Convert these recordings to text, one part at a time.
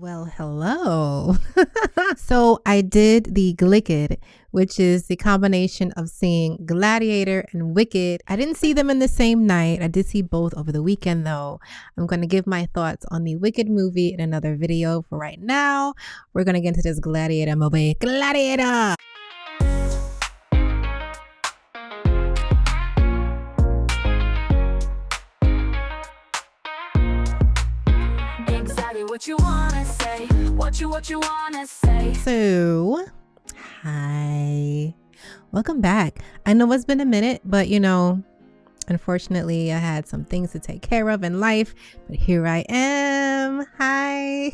Well, hello. So I did the Glicked, which is the combination of seeing Gladiator and Wicked. I didn't see them in the same night. I did see both over the weekend, though. I'm going to give my thoughts on the Wicked movie in another video. For right now, we're going to get into this Gladiator movie. Gladiator! What you wanna say, what you wanna say. So, hi. Welcome back. I know it's been a minute, but unfortunately I had some things to take care of in life, but here I am. Hi.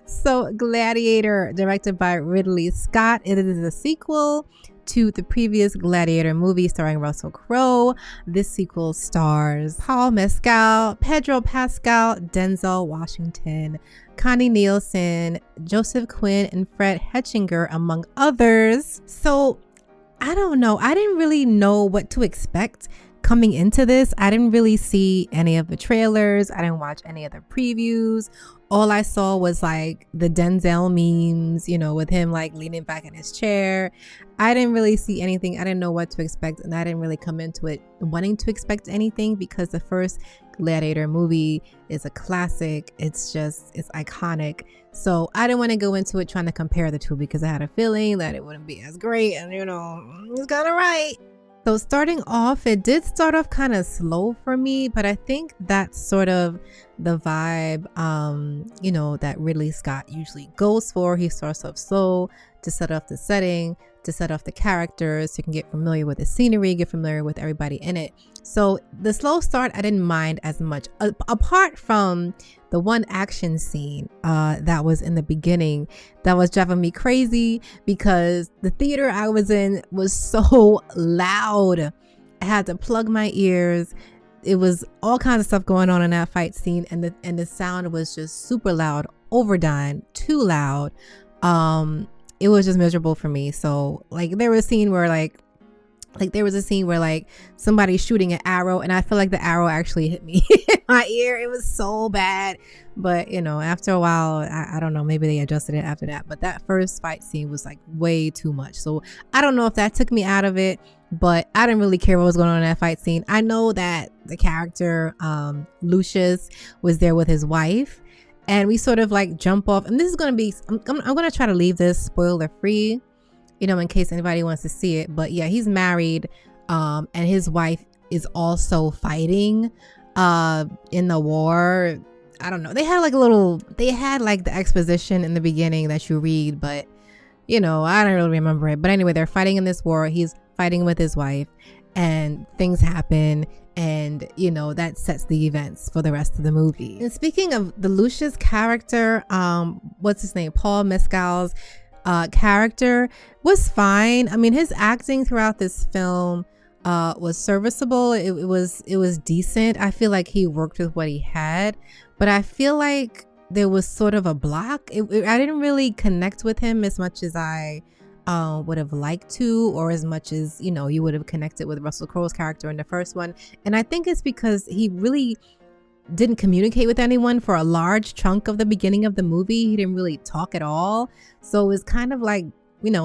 So, Gladiator, directed by Ridley Scott. It is a sequel to the previous Gladiator movie starring Russell Crowe. This sequel stars Paul Mescal, Pedro Pascal, Denzel Washington, Connie Nielsen, Joseph Quinn, and Fred Hetchinger, among others. So I don't know. I didn't really know what to expect coming into this. I didn't really see any of the trailers. I didn't watch any of the previews. All I saw was like the Denzel memes, with him like leaning back in his chair. I didn't really see anything. I didn't know what to expect, and I didn't really come into it wanting to expect anything because the first Gladiator movie is a classic. It's iconic. So I didn't want to go into it trying to compare the two because I had a feeling that it wouldn't be as great, and it's kind of right. So starting off, it did start off kind of slow for me, but I think that's sort of the vibe, that Ridley Scott usually goes for. He starts off slow to set off the setting, to set off the characters, so you can get familiar with the scenery, get familiar with everybody in it. So the slow start, I didn't mind as much, apart from the one action scene that was in the beginning that was driving me crazy because the theater I was in was so loud. I had to plug my ears. It was all kinds of stuff going on in that fight scene, and the sound was just super loud, overdone, too loud. It was just miserable for me. So there was a scene where somebody's shooting an arrow, and I feel like the arrow actually hit me in my ear. It was so bad. But after a while, I don't know, maybe they adjusted it after that. But that first fight scene was like way too much. So I don't know if that took me out of it, but I didn't really care what was going on in that fight scene. I know that the character Lucius was there with his wife, and we sort of jump off, and this is going to be, I'm going to try to leave this spoiler free, in case anybody wants to see it. But yeah, he's married, and his wife is also fighting in the war. I don't know. They had the exposition in the beginning that you read, but I don't really remember it. But anyway, they're fighting in this war. He's fighting with his wife, and things happen, and that sets the events for the rest of the movie. And speaking of the Lucius character, what's his name? Paul Mescal's character was fine. I mean, his acting throughout this film was serviceable. It was decent. I feel like he worked with what he had, but I feel like there was sort of a block. I didn't really connect with him as much as I would have liked to, or as much as you would have connected with Russell Crowe's character in the first one. And I think it's because he really didn't communicate with anyone for a large chunk of the beginning of the movie. He didn't really talk at all, so it was kind of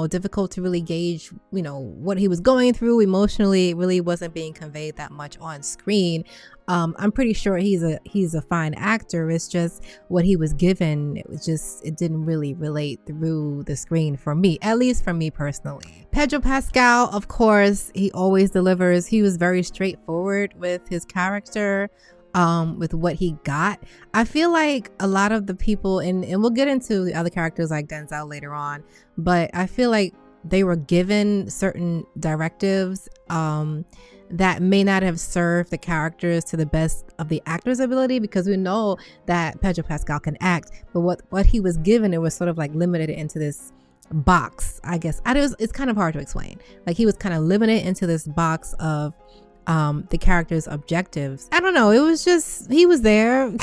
difficult to really gauge what he was going through emotionally. It really wasn't being conveyed that much on screen. I'm pretty sure he's a fine actor. It's just what he was given, it didn't really relate through the screen for me, at least for me personally. Pedro Pascal, of course, he always delivers. He was very straightforward with his character, with what he got. I feel like a lot of the people, and we'll get into the other characters like Denzel later on, but I feel like they were given certain directives that may not have served the characters to the best of the actor's ability, because we know that Pedro Pascal can act, but what he was given, it was sort of limited into this box, I guess. It's kind of hard to explain. He was kind of limited into this box of the character's objectives. I don't know, it was just, he was there.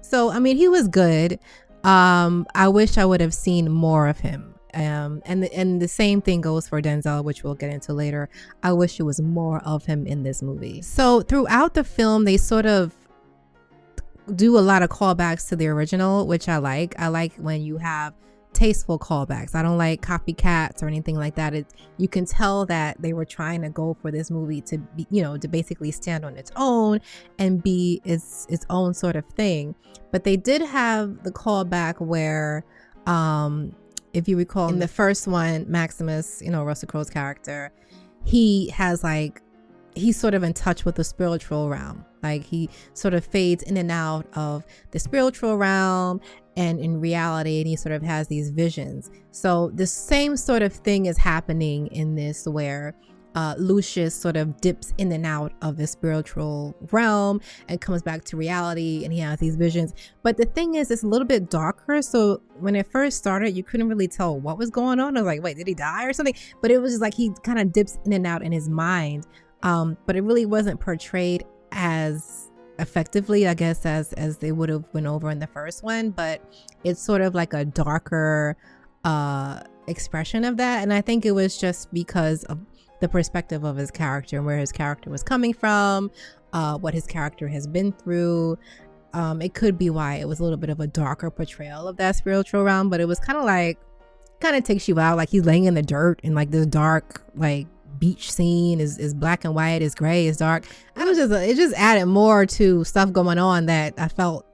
So I mean, he was good. I wish I would have seen more of him. And the same thing goes for Denzel, which we'll get into later. I wish it was more of him in this movie. So throughout the film, they sort of do a lot of callbacks to the original, which I like. I like when you have tasteful callbacks. I don't like copycats or anything like that. You can tell that they were trying to go for this movie to be, to basically stand on its own and be its own sort of thing. But they did have the callback where, if you recall, in the first one, Maximus, Russell Crowe's character, he's sort of in touch with the spiritual realm. Like he sort of fades in and out of the spiritual realm and in reality, and he sort of has these visions. So the same sort of thing is happening in this, where Lucius sort of dips in and out of the spiritual realm and comes back to reality, and he has these visions. But the thing is, it's a little bit darker. So when it first started, you couldn't really tell what was going on. I was like, wait, did he die or something? But it was just like he kind of dips in and out in his mind. But it really wasn't portrayed as effectively, I guess, as they would have went over in the first one. But it's sort of like a darker expression of that. And I think it was just because of the perspective of his character and where his character was coming from, what his character has been through. It could be why it was a little bit of a darker portrayal of that spiritual realm. But it was kind of takes you out, like he's laying in the dirt in like this dark like beach scene, is black and white, is gray, is dark. It just added more to stuff going on that I felt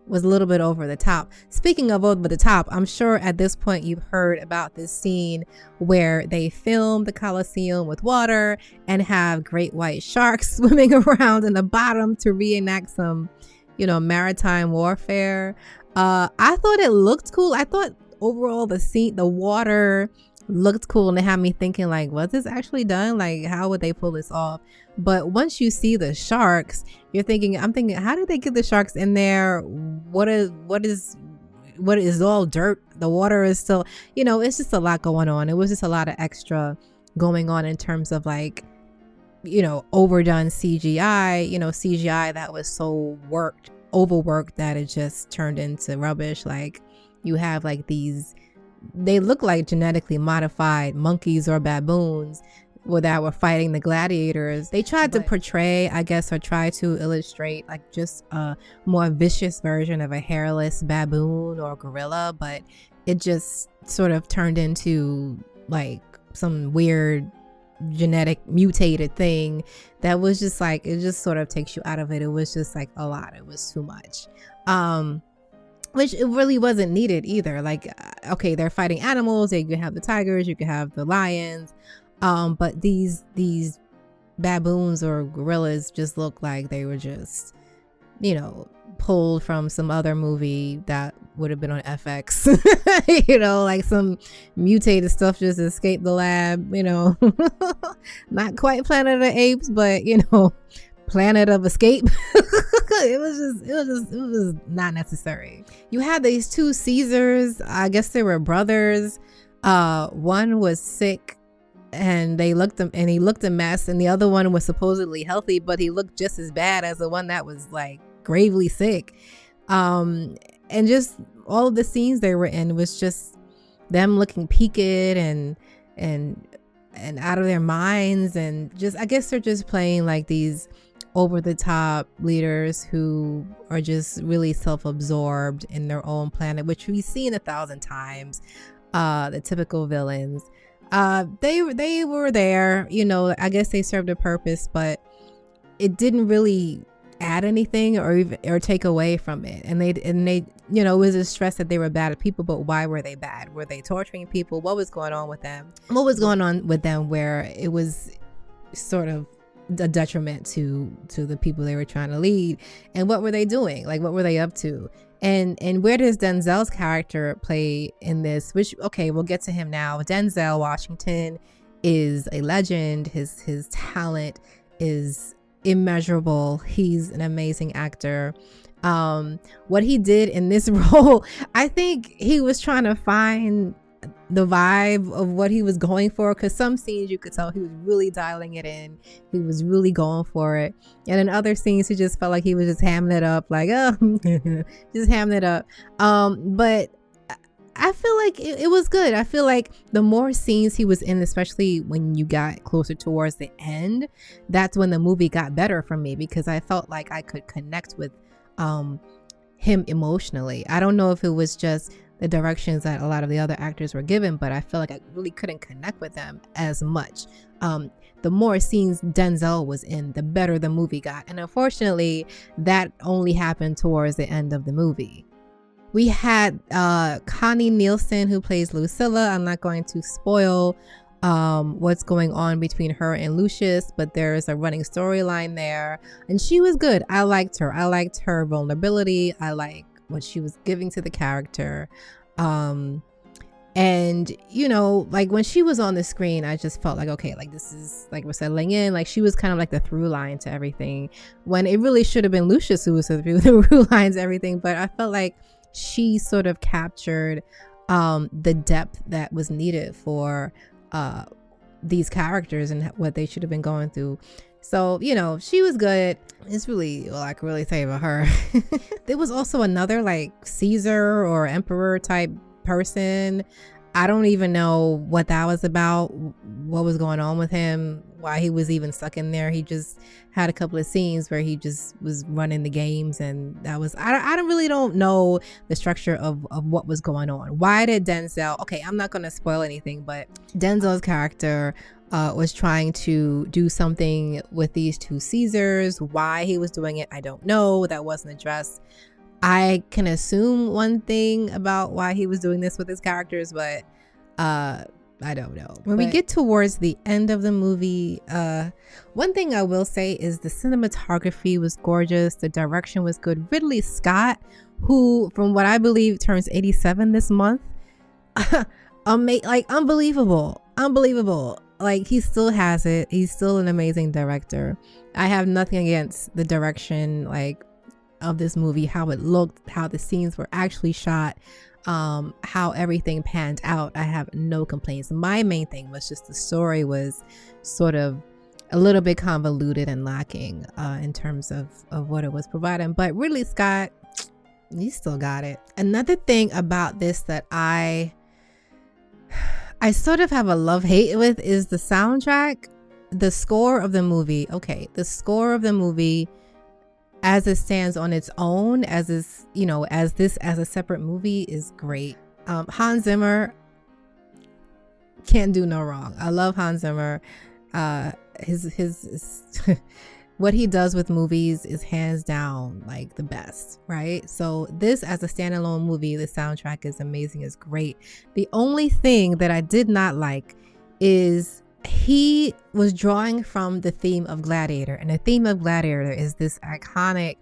was a little bit over the top. Speaking of over the top, I'm sure at this point you've heard about this scene where they film the Colosseum with water and have great white sharks swimming around in the bottom to reenact some, maritime warfare. I thought it looked cool. I thought overall the water looked cool, and it had me thinking, like, was this actually done? Like, how would they pull this off? But once you see the sharks, I'm thinking, how did they get the sharks in there? What is all dirt? The water is still, it's just a lot going on. It was just a lot of extra going on in terms of like, overdone CGI, CGI that was so overworked that it just turned into rubbish. Like you have like they look like genetically modified monkeys or baboons that were fighting the gladiators. They tried to portray, I guess, or try to illustrate like just a more vicious version of a hairless baboon or gorilla, but it just sort of turned into like some weird genetic mutated thing that was just like, it just sort of takes you out of it. It was just like a lot. It was too much. Which it really wasn't needed either. Like, okay, they're fighting animals. You can have the tigers, you can have the lions, but these baboons or gorillas just look like they were just, pulled from some other movie that would have been on FX. Like some mutated stuff just escaped the lab. Not quite Planet of the Apes, but Planet of Escape. It was not necessary. You had these two Caesars. I guess they were brothers. One was sick and he looked a mess, and the other one was supposedly healthy, but he looked just as bad as the one that was like gravely sick. And just all of the scenes they were in was just them looking peaked and out of their minds, and just, I guess they're just playing like these over the top leaders who are just really self-absorbed in their own planet, which we've seen 1,000 times. The typical villains, they were there, I guess they served a purpose, but it didn't really add anything or take away from it. And they it was a stress that they were bad people, but why were they bad? Were they torturing people? What was going on with them? Where it was sort of a detriment to the people they were trying to lead? And what were they doing? Like, what were they up to? And where does Denzel's character play in this? Which, okay, we'll get to him now. Denzel Washington is a legend. His talent is immeasurable. He's an amazing actor. What he did in this role, I think he was trying to find the vibe of what he was going for, because some scenes you could tell he was really dialing it in. He was really going for it, and in other scenes he just felt like he was just hamming it up, like, oh, just hamming it up. But I feel like it was good. I feel like the more scenes he was in, especially when you got closer towards the end, that's when the movie got better for me, because I felt like I could connect with him emotionally. I don't know if it was just the directions that a lot of the other actors were given, but I feel like I really couldn't connect with them as much. The more scenes Denzel was in, the better the movie got. And unfortunately, that only happened towards the end of the movie. We had Connie Nielsen, who plays Lucilla. I'm not going to spoil what's going on between her and Lucius, but there's a running storyline there, and she was good. I liked her. I liked her vulnerability. I like what she was giving to the character. And you know, like when she was on the screen, I just felt like, okay, like this is like we're settling in. Like she was kind of like the through line to everything, when it really should have been Lucius who was the through line to everything. But I felt like she sort of captured the depth that was needed for these characters and what they should have been going through. So, you know, she was good. It's really all I can really say about her. There was also another like Caesar or Emperor type person. I don't even know what that was about, what was going on with him, why he was even stuck in there. He just had a couple of scenes where he just was running the games, and that was I don't know the structure of what was going on. Why did Denzel, okay, I'm not going to spoil anything, but Denzel's character was trying to do something with these two Caesars. Why he was doing it, I don't know. That wasn't addressed. I can assume one thing about why he was doing this with his characters, but I don't know. When we get towards the end of the movie, one thing I will say is the cinematography was gorgeous. The direction was good. Ridley Scott, who from what I believe turns 87 this month, like unbelievable. Like he still has it. He's still an amazing director. I have nothing against the direction, like, of this movie, how it looked, how the scenes were actually shot, how everything panned out. I have no complaints. My main thing was just the story was sort of a little bit convoluted and lacking in terms of what it was providing. But Ridley Scott, he still got it. Another thing about this that I sort of have a love-hate with is the soundtrack. The score of the movie, okay, the score of the movie as it stands on its own, as a separate movie, is great. Hans Zimmer can't do no wrong. I love Hans Zimmer. His what he does with movies is hands down like the best, right? So this as a standalone movie, the soundtrack is amazing, is great. The only thing that I did not like is he was drawing from the theme of Gladiator, and the theme of Gladiator is this iconic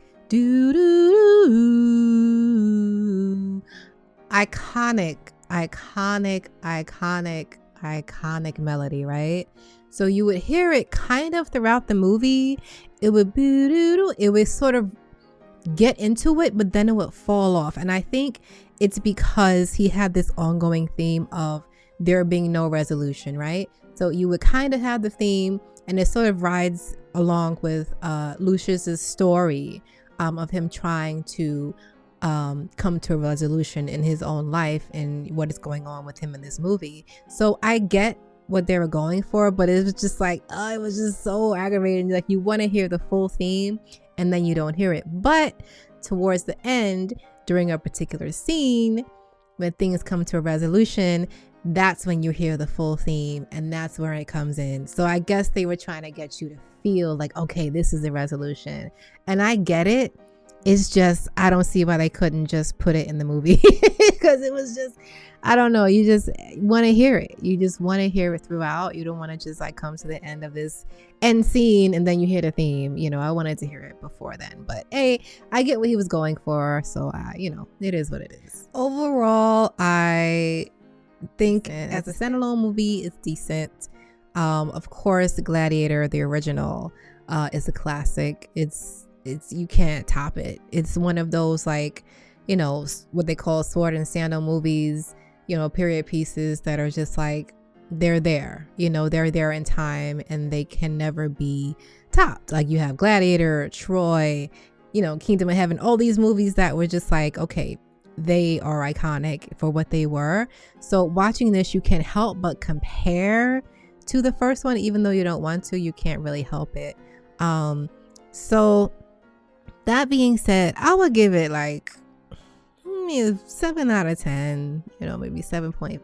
iconic melody, right? So you would hear it kind of throughout the movie. It would sort of get into it, but then it would fall off. And I think it's because he had this ongoing theme of there being no resolution, right? So you would kind of have the theme, and it sort of rides along with Lucius's story of him trying to come to a resolution in his own life and what is going on with him in this movie. So I get what they were going for, but it was just like, it was just so aggravating. Like you want to hear the full theme and then you don't hear it. But towards the end, during a particular scene, when things come to a resolution, that's when you hear the full theme, and that's where it comes in. So I guess they were trying to get you to feel like, okay, this is the resolution. And I get it. It's just, I don't see why they couldn't just put it in the movie, because it was just, I don't know. You just want to hear it. You just want to hear it throughout. You don't want to just like come to the end of this end scene and then you hear the theme. You know, I wanted to hear it before then, but hey, I get what he was going for. So, it is what it is. Overall, I think as a standalone movie, it's decent. Of course, Gladiator, the original, is a classic. It's you can't top it. It's one of those, like, what they call sword and sandal movies, period pieces that are just like, they're there, they're there in time and they can never be topped. Like you have Gladiator, Troy, Kingdom of Heaven, all these movies that were just like, okay, they are iconic for what they were. So watching this, you can't help but compare to the first one, even though you don't want to. You can't really help it. So that being said, I would give it like mean, 7 out of 10, you know, maybe 7.5,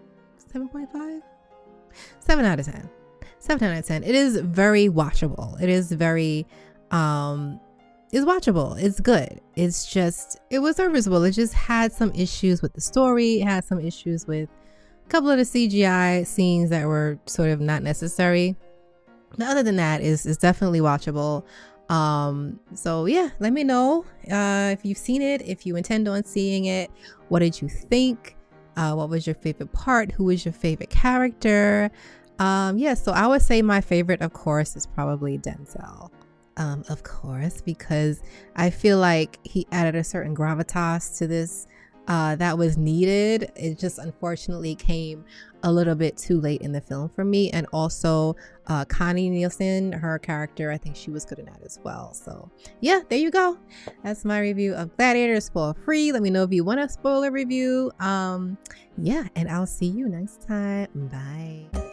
7 out of 10, 7 out of 10. It is very watchable. It is very, it's watchable. It's good. It's just, it was serviceable. It just had some issues with the story. It had some issues with a couple of the CGI scenes that were sort of not necessary. But other than that, it's definitely watchable. So yeah, let me know if you've seen it, if you intend on seeing it. What did you think? What was your favorite part? Who was your favorite character? Yeah, so I would say my favorite, of course, is probably Denzel. Of course, because I feel like he added a certain gravitas to this that was needed. It just unfortunately came a little bit too late in the film for me. And also Connie Nielsen, her character, I think she was good in that as well. So yeah, there you go. That's my review of Gladiator, spoiler free. Let me know if you want a spoiler review. Yeah, and I'll see you next time. Bye.